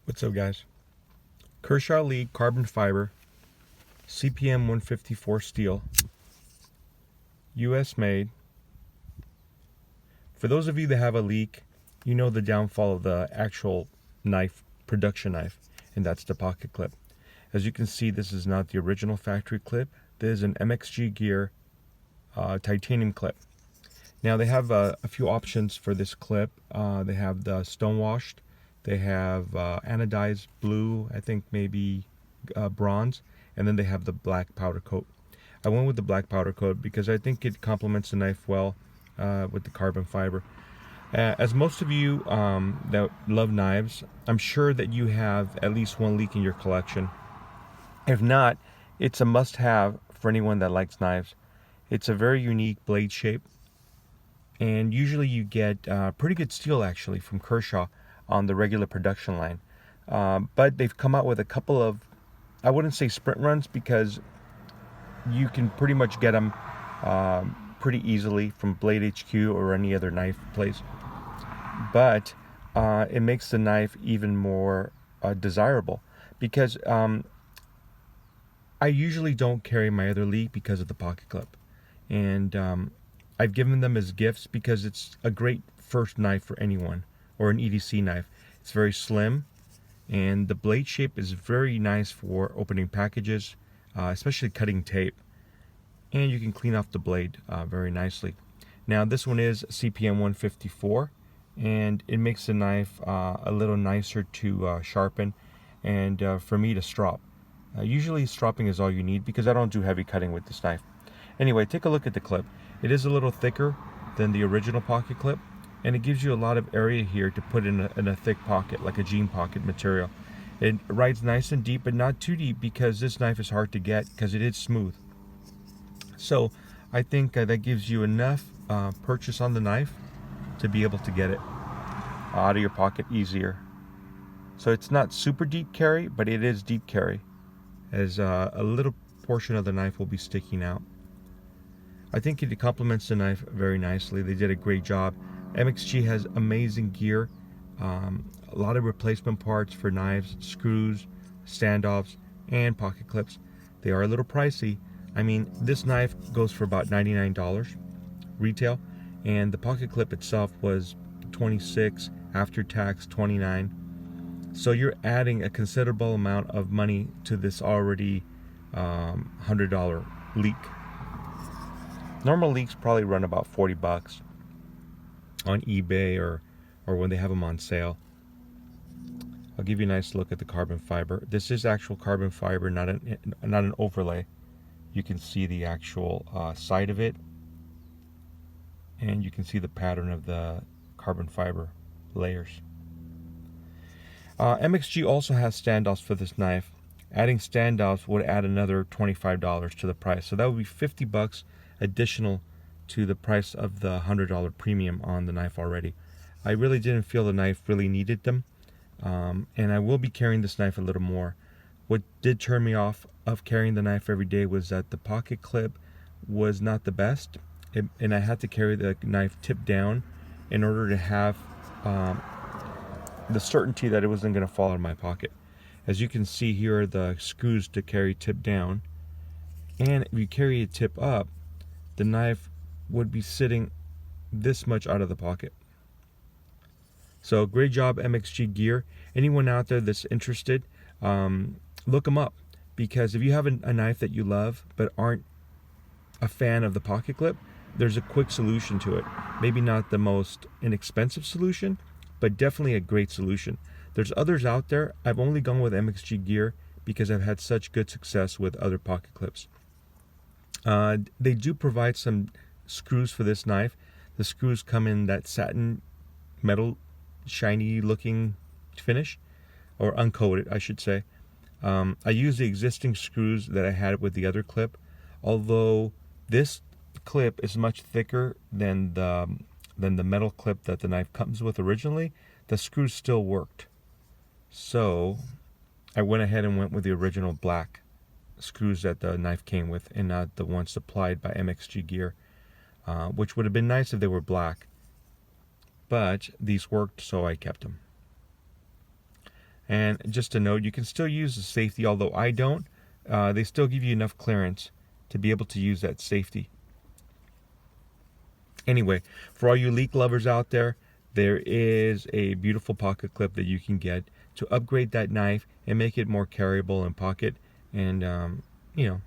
What's up, guys? Kershaw Leek carbon fiber, CPM 154 steel, US made. For those of you that have a Leek, you know the downfall of the actual knife, production knife, and that's the pocket clip. As you can see, this is not the original factory clip. This is an MXG gear titanium clip. Now they have a few options for this clip. They have the stonewashed, they have anodized blue, I think maybe bronze, and then they have the black powder coat. I went with the black powder coat because I think it complements the knife well with the carbon fiber. As most of you that love knives, I'm sure that you have at least one Leek in your collection. If not, it's a must-have for anyone that likes knives. It's a very unique blade shape, and usually you get pretty good steel actually from Kershaw on the regular production line. But they've come out with a couple of, I wouldn't say sprint runs, because you can pretty much get them pretty easily from Blade HQ or any other knife place. But it makes the knife even more desirable, because I usually don't carry my other Leek because of the pocket clip. And I've given them as gifts because it's a great first knife for anyone, or an EDC knife. It's very slim, and the blade shape is very nice for opening packages, especially cutting tape. And you can clean off the blade very nicely. Now this one is CPM 154, and it makes the knife a little nicer to sharpen and for me to strop. Usually stropping is all you need because I don't do heavy cutting with this knife. Anyway, take a look at the clip. It is a little thicker than the original pocket clip, and it gives you a lot of area here to put in a thick pocket, like a jean pocket material. It rides nice and deep, but not too deep, because this knife is hard to get because it is smooth. So I think that gives you enough purchase on the knife to be able to get it out of your pocket easier. So it's not super deep carry, but it is deep carry, as a little portion of the knife will be sticking out. I think it complements the knife very nicely. They did a great job. MXG has amazing gear, a lot of replacement parts for knives, screws, standoffs, and pocket clips. They are a little pricey. I mean, this knife goes for about $99 retail, and the pocket clip itself was $26, after tax $29. So you're adding a considerable amount of money to this already $100 Leek. Normal Leeks probably run about 40 bucks on eBay or when they have them on sale. I'll give you a nice look at the carbon fiber. This is actual carbon fiber, not an overlay. You can see the actual side of it, and you can see the pattern of the carbon fiber layers. MXG also has standoffs for this knife. Adding standoffs would add another $25 to the price, so that would be 50 bucks additional to the price of the $100 premium on the knife already. I really didn't feel the knife really needed them, and I will be carrying this knife a little more. What did turn me off of carrying the knife every day was that the pocket clip was not the best, and I had to carry the knife tipped down in order to have the certainty that it wasn't going to fall out of my pocket. As you can see, here are the screws to carry tip down, and if you carry it tip up, the knife would be sitting this much out of the pocket. So great job, MXG gear. Anyone out there that's interested, look them up, because if you have a knife that you love but aren't a fan of the pocket clip, there's a quick solution to it. Maybe not the most inexpensive solution, but definitely a great solution. There's others out there. I've only gone with MXG gear because I've had such good success with other pocket clips. They do provide some screws for this knife. The screws come in that satin metal shiny looking finish, or uncoated I should say. I used the existing screws that I had with the other clip, although this clip is much thicker than the metal clip that the knife comes with originally. The screws still worked, so I went ahead and went with the original black screws that the knife came with, and not the ones supplied by MXG gear, which would have been nice if they were black, but these worked, so I kept them. And just a note, you can still use the safety, although I don't. They still give you enough clearance to be able to use that safety. Anyway, for all you leek lovers out there, there is a beautiful pocket clip that you can get to upgrade that knife and make it more carryable in pocket. And, you know,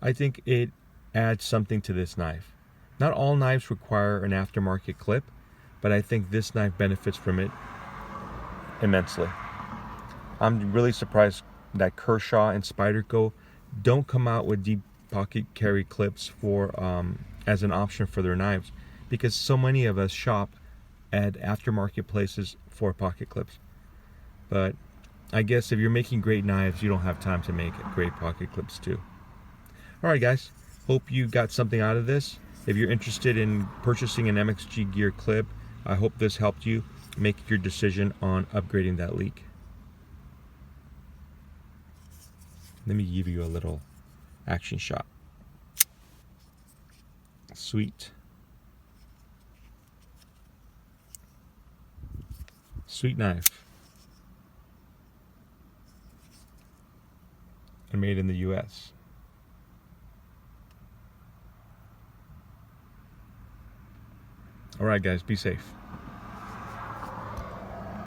I think it adds something to this knife. Not all knives require an aftermarket clip, but I think this knife benefits from it immensely. I'm really surprised that Kershaw and Spyderco don't come out with deep pocket carry clips for as an option for their knives, because so many of us shop at aftermarket places for pocket clips. But I guess if you're making great knives, you don't have time to make great pocket clips too. Alright guys, hope you got something out of this. If you're interested in purchasing an MXG gear clip, I hope this helped you make your decision on upgrading that leek. Let me give you a little action shot. Sweet. Sweet knife. And made in the US. Alright guys, be safe.